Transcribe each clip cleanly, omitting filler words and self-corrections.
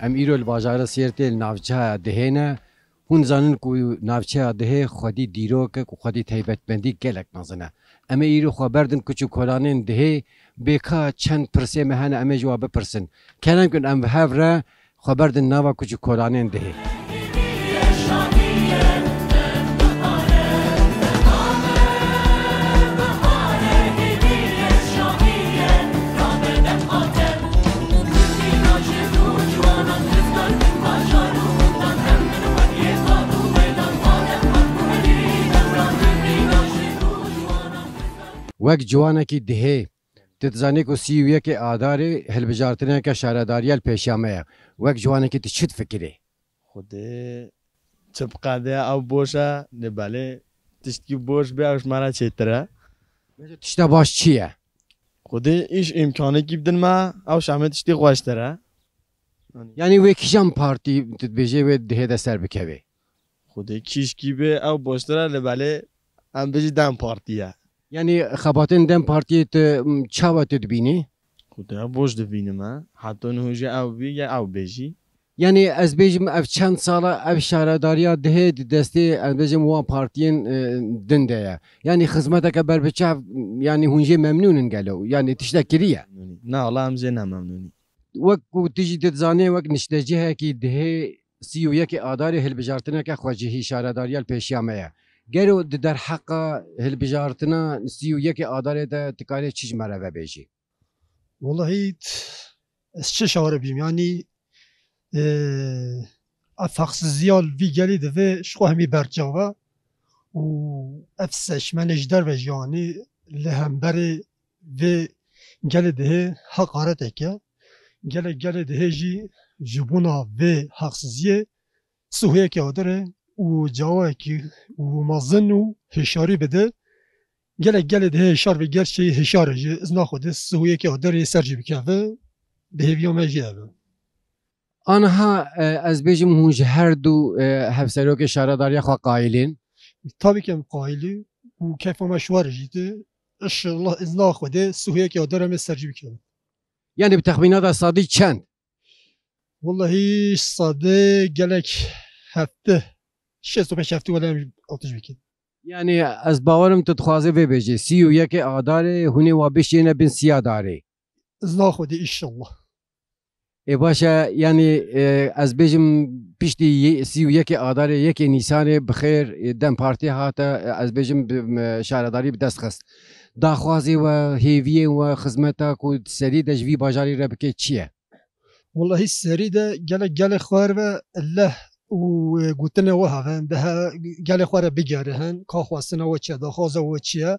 ام ایرو الباجار سیرته نافچه دهنه هون زنن کو نافچه ده خودی دیرو که خودی تایبت بندی گلک نزنه اما ایرو خبردن کچو کلانین ده بکا چند پرسه مهنه اما جواب پرسن کنم کن ام هفره خبردن نوا کچو کلانین ده وقت جوانا کی دهه تتزانی کو سی و یک آداره هلبجارتنه که شهرداری الپیشامه وقت جوانا کی تشد فکره خود تبقى او بوشا نباله تشتكي بوش بيعش معنا چتره تشتا باش چیه خود ایش امکانه کی بدن ما او شامه تشتی خوشتره یعنی وی کیجام پارتی تتبیجه و دهه ده سر بکوه خود کیش کی به او بوشتره نباله هم بجی دم پارتیه یعنی خباتن دم پارتی چاوا تدبینی خود بوش دبینم حتی نهوجه او بی یا او بجی یعنی از بیجم اف چند ساله اف شهرداری ده دستی از بیجم وان پارتین دنده یعنی خدمت که بر بچه یعنی هنجی ممنونن گلو یعنی تشتکریه نه والله هم زین ممنونی وقت تیجی تزانه وقت نشتجه کی ده سی و یک آداری هلبجارتنه که خواجهی شهرداری الپیشیامه گرو در حق هلبجارتنا سی و یک آداری ده تکاره چیز مروه بیجی والله از چه شعار بیم یعنی افخص زیال وی گلی ده شخو همی برجاوه و افسش منش در و جانی لهمبر و گلی ده حقارت که گلی ده جی جبونا و حقصیه سوهیه که آداره و جاوه که و مازن و هشاری بده گلی ده هشار و گرچه هشاره جه از ناخوده سوهیه که آداره سرجی بکه به هیویومه جه آنها از بیجم هنج هر دو هفسرو که شهرداری خواه قایلین tabii ki قایلی و کیف مشوار جیده انشالله از ناخوده سوهیه که آدارم سرجی بکنم یعنی به تخمینات صادی چند والله صاده گلک هفته 65 هفته ولی آتش بکن یعنی از باورم تتخوازه و بیجی سی و یک آداره هونی و بشینه بین سیا داره از ناخوده انشالله ای باشه یعنی از بیجم پیشتی سی و یک آداره یک نیسان بخیر دم پارتی هاته از بیجم شهرداری بدست خست داخوازی و هیویه و خدمتا کو سری دجوی باجاری را بکه چیه والله السری ده گل خوار و الله و گوتنه و هفن ده گل خوار بگره هن که خواستنه و چیه داخوازه و چیه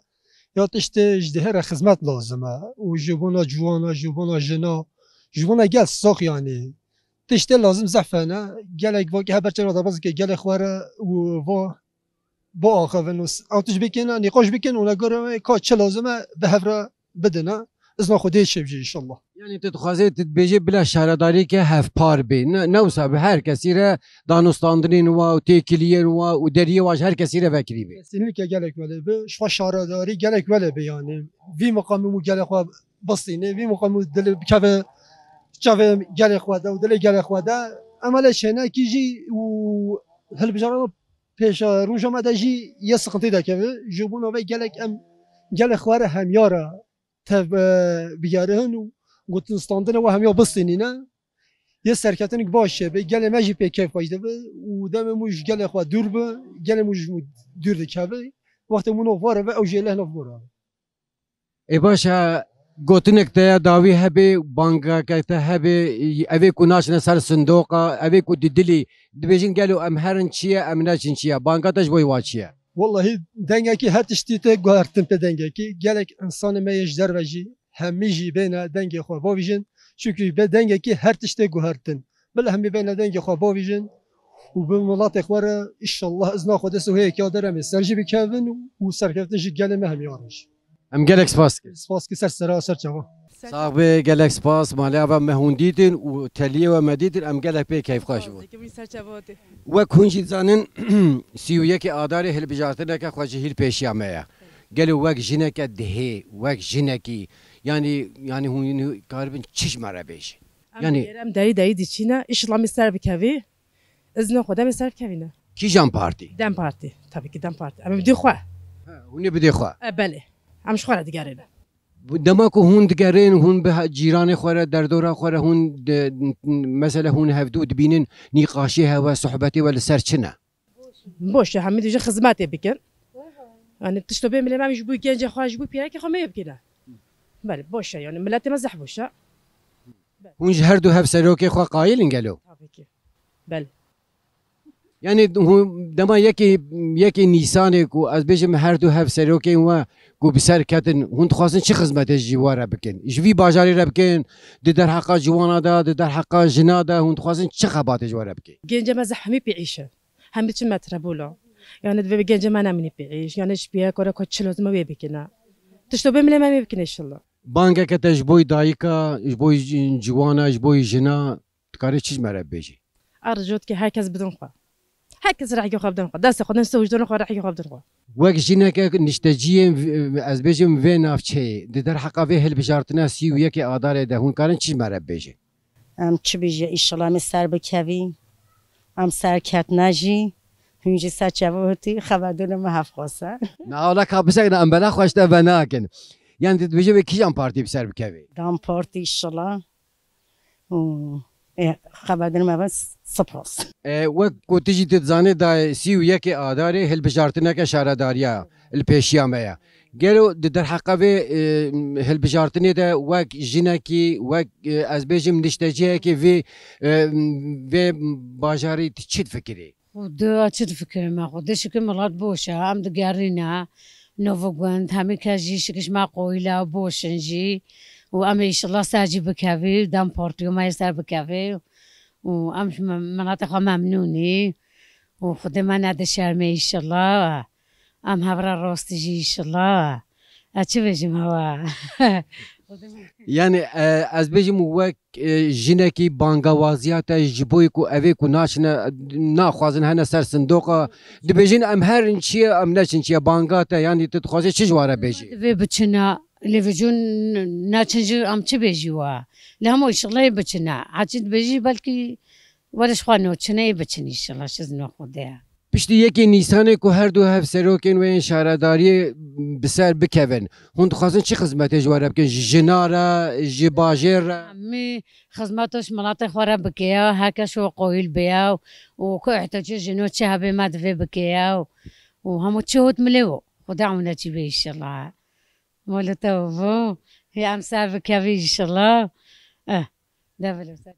یا تشت اجده را خدمت لازمه و جبونا جوانا جبونا جنا جوانا گل ساق یعنی تشت لازم زعفانه گل واقع هبر چرا دباز که گل خواره و با آخوان و آتش بکنه نقاش بکنه و نگاره که چه لازمه به هفره بدنه از ناخوده شبجه انشالله یعنی تتخوازه تتبیجه بلا شهرداری که هف پار بی نوسا به هر کسی را دانستاندرین و تیکلین و دریه واج هر کسی را وکری بی kesinlikle gerek böyle bir şu şaradari gerek böyle bir yani vi makamı gerek var basine vi makamı deli çave gerek var da deli gerek var da amele şene kiji و هل بجارو پیش روز آمده جی یه سخنتی دکه جبون و gerek ام gerek خواره همیاره تب بیارهن و گوتن استاندن و همیا بستینینه یه سرکتنی باشه به گله مجی په کیف وایده و دم موج گله خو دور به گله موج دور دکه وقت مونو واره و اوجه له نفورا ای باشه گوتنک ته داوی هبه بانگا کته هبه اوی کو ناشنه سر صندوقه اوی کو ددلی دبیجن گلو ام هرن چیه ام ناشن چیه بانگا تاج بوی واچیه والله دنگه کی هر تشتیته گارتن په دنگه کی گلک انسان میج دروجی همیجی بینه دنگه خو باویجن çünkü به دنگه کی هر تشته گوهرتن بل همی بین دنگه خو باویجن و به ملات اخواره انشالله از ناخوده سوهی که دارم سرجی بکوین و سرکفتن جی گله مهم یارش ام گلک سپاس سپاس کی سر سر چوا صاحب گلک سپاس مالی و مهوندیدن و تلیه و مدیدن ام گلک به کیف خوش بود و کنجی زانن سی و یک آدار هل بجارتنه که خوش هیل پیشیامه گلو وک جنک دهه وک جنکی yani huni karibin çiş mara beş. Yani ام داری دیچینه ایشالا میسر بکوی ازن خدا میسر بکوینه کی جان پارتی دم پارتی tabii ki دم پارتی اما بدی خواه هونی بده خوا بله همش خواه دیگرینه دما کو هون دگرین هون به جیران خوره در دورا خوره هون مثلا هون هفدود بینن نقاشی هوا صحبتی ولا سرچنه باشه همه دیگه خدمت بکن یعنی تشتو بهم لما مش بو گنج خواج بو پیرک خو میبکنه بله باشه یعنی ملت مزح باشه هون هر دو هف سروک خوا قایل انگلو tabii ki بله یعنی دما یکی نیسان کو از بجم هر دو هف سروک و کو بسر کتن هون خواستن چه خدمت جواره بکن جوی باجاری را بکن در حق جوانا دا در حق جنا دا هون خواستن چه خبات جواره بکن گنج مزح همه پیعیشه همه چی مطربولا yani ve gence mana mini piş yani şpiye kora koç lazım ve bikina tişto bemle me bikina inşallah بانگه که تجبوی دایکا جبوی جوانا جبوی جنا تکاری چیز مرا بیجی ارجوت که herkes بدون خوا herkes راح ياخذ بدون خوا دست خودن سوجدون خوا راح ياخذ بدون خوا وقت جینا که نشتجیم از بیجم و نافچه در حقا و هل بجارتنا سی و یکی آداره ده هون کارن چیز مرا بیجی ام چی بیجی ایشالا می سر بکوی ام سر کت نجی هنجی سر چوهتی خبردون محف خواسته نه اولا که بسک نه امبلا خوشته و ناکن یعنی بیجی به کیجان پارتی بسر بکوی دام پارتی ایشالا خبردون محف سپاس وقت کوتیجی تزانه دا سی و یکی آداره هل بجارتنا که شارداریا الپیشیا میا گلو در حقا و هل بجارتنی ده وقت جینا کی وقت از بیجم نشتجیه که و باجاری چید فکری خدا چه فکر ما خودش که ملات باشه هم دگرینا نوگوند همه کجیش کش ما قویلا باشنجی و اما ایشالله سرجی بکوی دم پارتیو ما سر بکوی و ام مناطق ممنونی و خود من ند شرمه ایشالله ام هورا راستجی ایشالله چه بجیم هوا یعنی از بیجم وقت جینا کی بانگوازیات جبوی کو اوی کو ناشنا ناخوازن هنه سر صندوقه دی بیجین ام هر چیه ام نشن چیه بانگاته یعنی تتخوازی چی جواره بیجی و بچنا لفجون ناتنجر ام چه بجیوا لهم ایشالله بچنا حتید بجی بلکی ولش خوانو چنه بچنی ایشالله چیز نخوده پشتی یکی نیسانه که هر دو هف سروکن و این شهرداری بسر بکوین هون خواستن چی خدمت جواره بکن جنارا جباجر همه خدماتش مناطق خوره بکیا هکش و قویل بیا و که احتاجی جنو چه هبه مدفع بکیا و همو چه هود ملیو خدا عمنا چی بی ایشالله مولتو هی ام سر بکوی ایشالله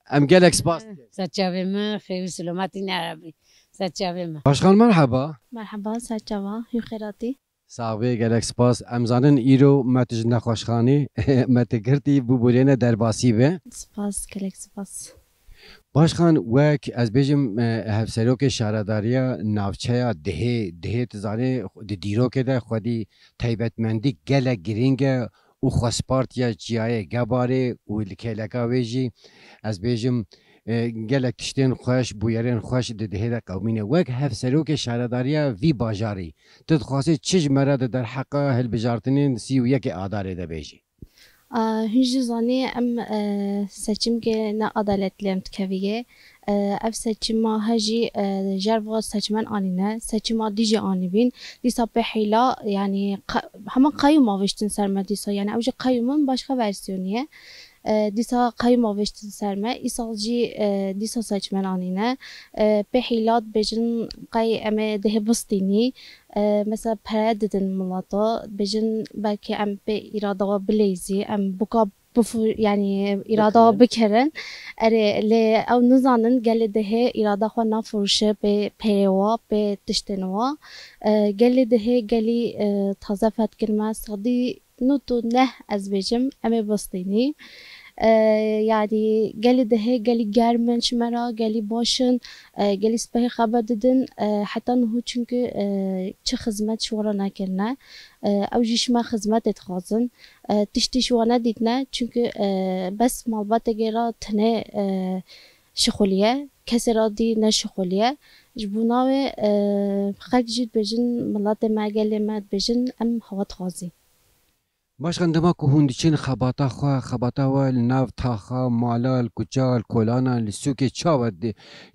ام گلک سپاس سچاوی من خیلی سلامتی نربی سچاوی من باشخان مرحبا مرحبا سچاوا هی خیراتی صاحبه گلک سپاس امزانن ایرو متج نخوشخانی متگرتی ببولینه در باسی به سپاس کلک سپاس باشخان وک از بیجم هفسروک شهرداریا ناوچه ده تزانه دیرو که ده خودی تایبتمندی گلک گرینگه او خسپارتیا جیای گباره و لکلکا ویجی از بیجم گلک تشتین خوش بویرین خوش ده قومینه وک هفسروک شهرداریا وی باجاری تدخواست چیج مرد در حق هل بجارتنین سی و یک آداره ده بیجی هنجی زانی ام seçim که نه adaletli ام تکویه اف seçim ما هجی جروا seçmen آنینه seçim دیجی آنی بین دیسا به حیلا یعنی همه قیوم آوشتن سرمه دیسا یعنی اوجه قیومون başka versiyoniye دیسا قیوم آوشتن سرمه ایسالجی دیسا seçmen آنینه به حیلات بجن قی ام ده بستینی مثلا پرد دادن ملاتا بجن belki ام به اراده بلیزی ام بکا yani irada bikeren ere او نزانن گل ده irada خو نفروشه به پیوا به تشتنوا گل ده گلی تازه فت کلمه صدی نوتو نه از بجم امی بستینی yani گلی ده گلی گرمن شمرا گلی باشن گلی سپه خبر دادن حتی نه çünkü چه خدمت شورا نکرنه او جیش ما خدمت اتخاذن تشتی شوانا دیدنه çünkü بس مالبات گرا تنه شخولیه کسی را دی نه شخولیه جبونا و خاک جید بجن ملات ما گلی مد بجن ام هوا تخازی باشقان دما که هندچین خباتا خوا خباتا و ناو تاخا مالال کجال کولانا لسوک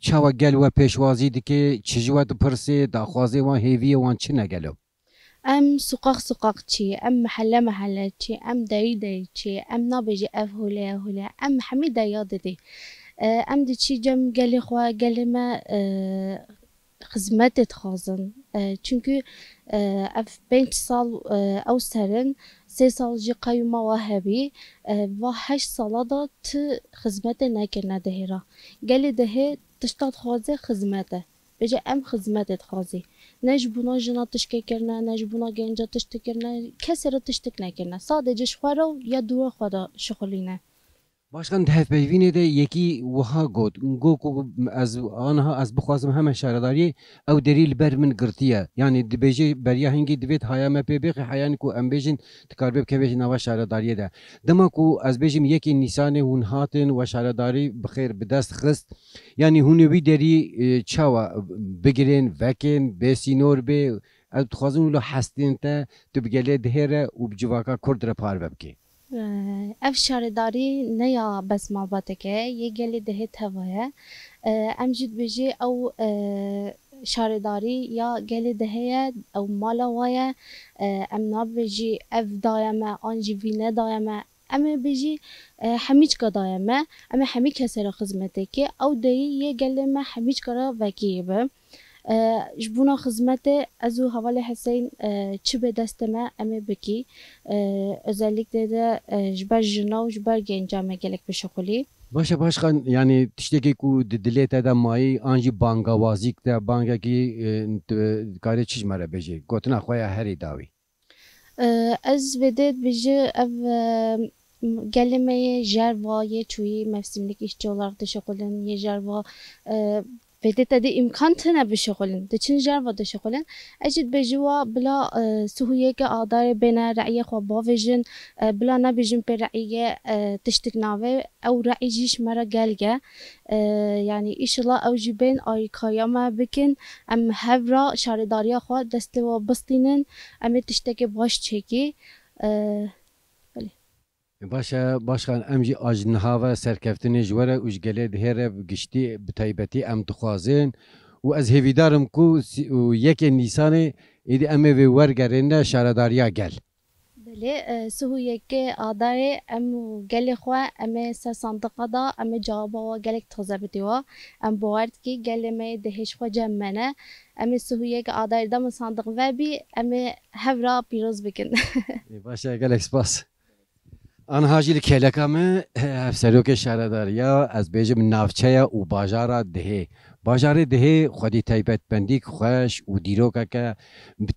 چاوا گل و پیشوازی دکه چجوات پرسه داخوازه وان هیوی وان چه نگلو ام سقاق چی ام محله چی ام دایی چی ام نابجی اف هوله ام حمید یاد دی ام دی چی جم گلی خوا گلی ما خدمت خازن چونکه اف 5 سال او سرن 3 سال جی قیوم واهبی و 8 سال دا خدمت نکرده دهیرا گلی دهه تشتاد خوازه خدمته بجا ام خدمت خازی نج بنا جنا تشک کرنا نج بنا گنجا تشک کرنا کسی را تشک نکرنا ساده شخورا یا دور خدا شغلینه باشقان دهف بیوینه ده یکی وها گو کو از آنها از بخوازم همه شهرداری او دلیل بر من گرتیه یعنی دبیجی بریا هنگی دوید هایا ما پی بخی حیان کو ام بیجن تکاربه که بیجن نوا شهرداری ده دما کو از بیجم یکی نیسان هون هاتن و شهرداری بخیر بدست خست یعنی هونی وی دری چاوا بگیرن وکن بسینور به از تخوازم ولو حستین تا تو بگله دهره و بجواکا کرد را پار ببکی اف شهرداری نیا بس ماباته که یه گلی دهه هوایه امجد بجی او شهرداری یا گلی دهه او مالا وایه ام ناب بجی اف دایمه آنجی وینه دایمه اما بجی همیچ که دایمه اما همی کسی را خدمته که او دایی یه گلی ما همیچ که را وکیه به جبونا خدمت ازو حوالی حسین چی به دست ما اما بکی özellikle de جبر جنا و جبر گنجامه گلک به شغلی باشه باشقان یعنی تشتکی کو دلیت دا مایی آنجی بانگوازیک دا بانگا کی کاری چیز مره بجی گوتنا خویا هری داوی از ودید بجی اف گلمه جروا یه چوی مفسیمlik işçi olarak da şokulun ye جروا بديت دي إمكان تنا بشغلن دشين جروا دشغلن أجد بجوا بلا سهوية كأدار بين رعية خبافجن بلا نبيجن برعية تشتكناوي أو رعي جيش مرة جالجة يعني إيش الله أو جبين أي كياما بكن أم هفرا شارداريا خوا دستوا بستينن أم تشتكي باش تشكي باشه باشقان امجی آجنها و سرکفتن جوره اوش گله دهره گشتی بتایبتی ام تخوازن و از هیویدارم کو یک نیسان ایدی امه و ورگرنه شهرداریا گل بله سهویه که آداره ام گلی خواه ام سه صندوق دا ام جوابا و گلک تازه بدیوا ام باورد که گلی می دهش خواه جمعنه ام سهویه که آداره دام صندوق و بی ام هفرا پیروز بکن باشه گلک سپاس آنها جیل کلکامه افسروک شهرداریا از بیجم نافچه و باجار ده خودی تایبت بندی خوش و دیروکا که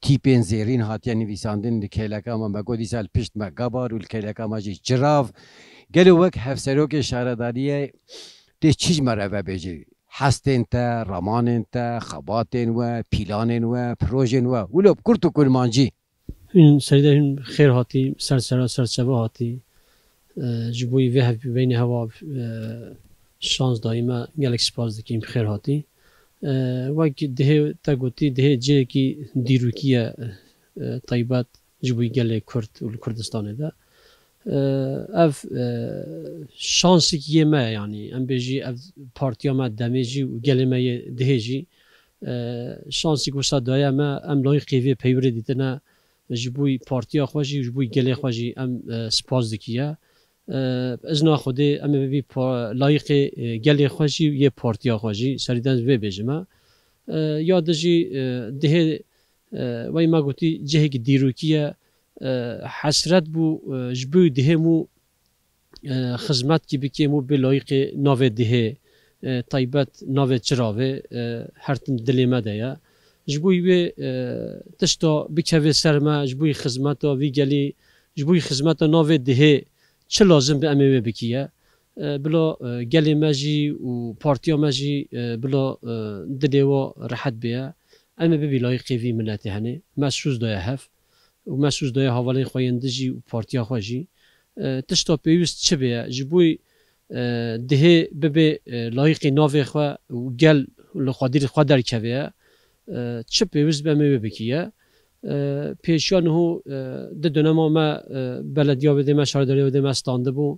تیپین زیرین هاتیه نویساندن ده کلکامه مگودی سال پشت مگابار و کلکامه جی جراف گلو وک افسروک شهرداریا ده چیز مره بیجی حستین تا رمانین تا خباتین و پیلانین و پروژین و ولو کرتو کرمانجی این سریده خیر هاتی سرچبه هاتی جبوی وی بین هوا شانس دائما گلک سپاس دکیم خیر هاتی وقتی ده تگوتی ده جه کی دیروکیه طیبات جبوی گلک کرد و کردستان ده اف شانسی که ما یعنی ام بیجی اف پارتیا ما دمیجی و گله ما دهجی شانسی که صد دایا ما ام لای قیوی پیوره دیدن جبوی پارتیا خوشی جبوی گله خوشی ام سپاس دکیه از ناخوده ام بی لایق گله خوشی یه پارتیا خوشی سریدن وی بجمه یادجی ده وای ما گویی جهی دیروکیه حسرت بو جبوی دهمو خدمت کی بکیمو به لایق ناو ده طیبت ناو چراوه هر تن دلی ما دیا جبوی به تشتا بکوی سرما جبوی خدمت وی گلی جبوی خدمت ناو ده چه لازم به امیه بکیه بلا گلی ماجی و پارتیا ماجی بلا دلی و راحت بیا اما به لایق وی مناتی هنه مسوز دایا هف و مسوز دایا حوالی خوایندجی و پارتیا خواجی تشتا پیوست چه بیا جبوی ده به لایق ناو خوا و گل لخوادیر خوا در که چه پیوست به امیه بکیه پیشیان هو ده دنم ما بلدیا بده ما شهرداری بده ما استانده بو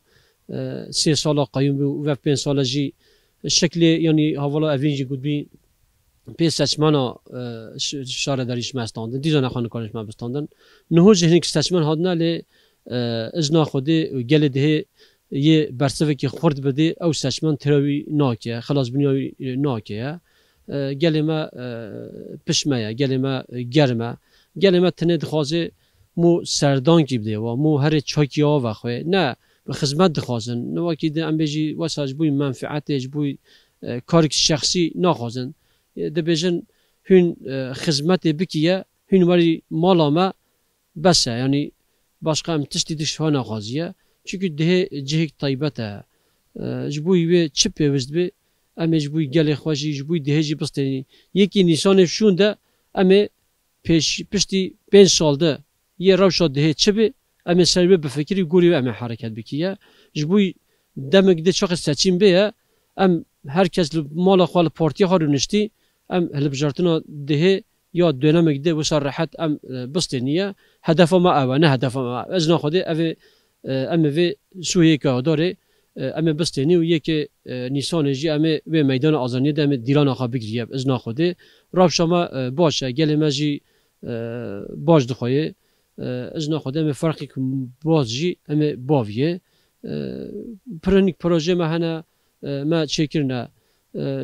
3 سال قایم بو و 5 سال جی شکل یعنی حوالا اوینجی گود بی پی سچمانا شهرداریش ما استاندن دیزان خانه کارش ما بستاندن نهو جهنیک سچمان هادنا لی ازنا خوده گل ده یه برسوه که خورد بده او سچمان تراوی ناکه خلاص بنیاوی ناکه گل ما پشمه گل ما گرمه گل ما تنه دخوازه مو سردان کی بده و مو هر چاکی ها و خواه نه به خدمت دخوازن نواکی ده ام بیجی واسه جبوی منفعت جبوی کارک شخصی نخوازن ده بیجن هن خدمت بکیه هن ولی مالا ما بسه یعنی başka em tiştî dişwana xwaziye çünkü dihê cihek taybet e ji bo wê çi pêwîst bê em ê ji bo gelê xwe jî ji bo dihê jî bistênî yekî nîşanê şûn de em ê piştî 5 sal de yê rewşa dihê çi bê em ê ser wê bifikirî gorî wê em ê hereket bikiye ji bo demek de çaxê seçîn bê ye em herkes li mala xwe li partiya xwe rûniştî em hilbijartina dihê یا دنیامک ده وسر راحت ام بستنیه هدف ما اوه نه هدف ما از نخوده اوه ام وی سویه که داره ام بستنی و یک نیسان جی ام و میدان آزادی ده ام دیران آخا بگیریه از نخوده راب شما باشه گل مجی باش دخواه از نخوده ام فرقی که باز جی ام باویه پرنیک پروژه ما هنه ما چکرنه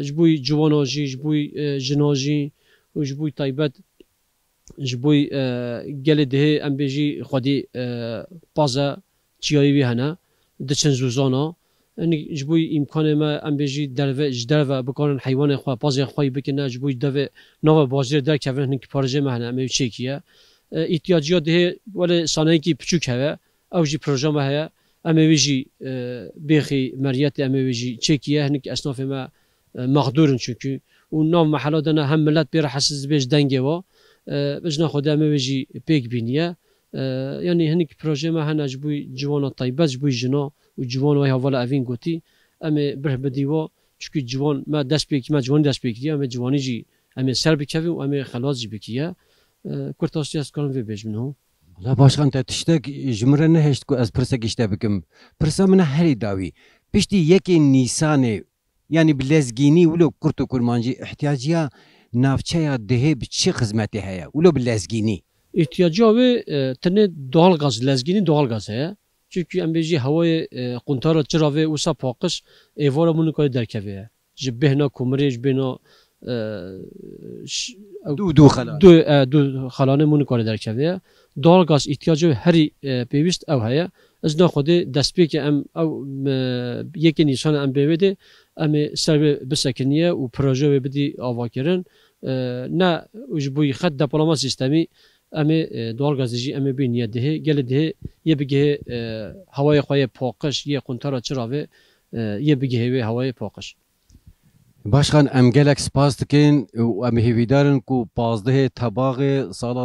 جبوی جواناجی جبوی جناجی و جبوی تایبت جبوی گل ده ام بیجی خودی پازا چیایی هنه دچن زوزانا یعنی جبوی امکان ما ام بیجی درو بکنن حیوان خوا پازا خوای بکنه جبوی درو نو بازار در کفن هنگ پروژه ما هنه ام چیکیه احتیاجات ده ولی صنایعی کی پچوک هوا او جی پروژه ما هیا ام بیجی بیخی مریت ام بیجی چیکیه هنگ اسناف ما مقدورن çünkü و نام محلات دنا هم ملت بیر حساس بیش دنگه و بجنا خدا میوجی پیک بینیه یعنی هنیک پروژه ما هنج بوی جوان طیبت بوی جنا و جوان وی حواله اوین گوتی اما بره بدی و چون جوان ما دست پیک ما جوان دست پیکیه اما جوانی جی اما سر بکویم و اما خلاص جی بکیه کرتاستی از کارم وی بجمنه لا başkan te tiştek jimre ne heşt ku ez pirsek işte bikim pirsa min herî dawî piştî yekê Nîsanê yani bilezgînî wilo kurt û kurmancî ihtiyaciya navçeya dihê bi çi xizmetê heye wilo bilezgînî ihtiyacı ve tane doğal gaz lezgini doğal gaz heye çünkü em bêjî hewayê quntara çira vê wisa paqij êvara min nikare derkeve ji bêhna kumirê ji bêhna du xalanê min nikare derkeve doğal gaz ihtiyacı herî pêwîst ew heye ez naxwedê destpêkê em ew yekê Nîsan em bêvê de em ê ser wê bisekiniye û proje wê bidî avakirin ne ji bo xet depolama sîstemî em ê doğal gazê jî em ê bîniye dihê gelê dihê yê bigihê hewayê xwe yê paqij yê quntara çira vê yê bigihê wê hewayê paqij Başkan em gelek spas dikin û em hêvîdarin ku pazdehê tebaxê sala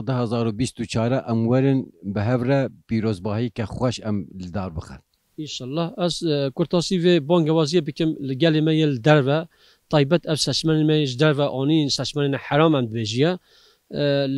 2024 em werin bi hev re pîrozbahîke xweş em li dar bixin. İnşallah ez kurtasî vê bangewaziyê bikim li gelê me yê li derve taybet ev seçmenên me ji derve anîn seçmenên heram em dibêjiye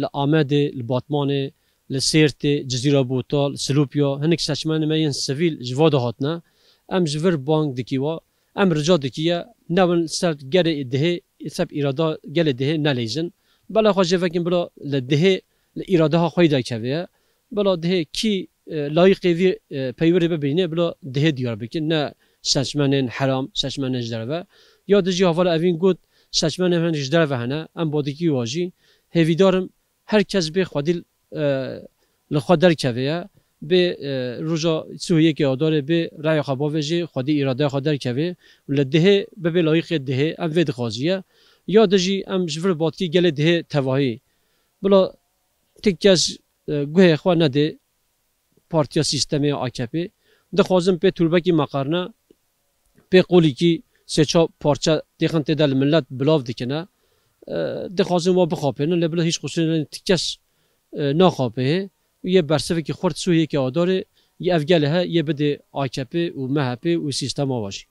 li Amedê li Batmanê li Sêrtê Cizîra Botal Silûpya hinek seçmenên me yên sivîl ji va de hatine em ji vir bang dikî wa em rica dikiye nevin ser gelê dihê seb îrada gelê dihê nelêjin bela xwe jê vekin bila li dihê li îradeha xwe derkeve bila dihê kî layıqê vê peywirê bibîne bila dihê diyar bikin ne seçmenên heram seçmenên ji derve ya dijî havala evîn got seçmenên ji derve hene em bodikî wa jî hêvîdarim herkes bê xwedî li xwe derkeve ye bê roja Sûriyeyê adarê bê raya xwe bavê jê xwedî îradeya xwe derkeve û li dihê bibê layıqê dihê em vê dixwaziye ya dijî em ji vir batkî gelê dihê tevahî bila tek kes guhê xwe nede Partiya Sistemê AKP dixwazim pê turbekî meqarine pê qolîkî sêça parça têxin têde li millet bilav dikine dixwazim wa bixapênin lê bila hîç qusûrê tik kes naxapê yê bersivekî xurt Sûriyeyê adarê yê ev gelê he yê bide AKP û MHP û sîstema wa jî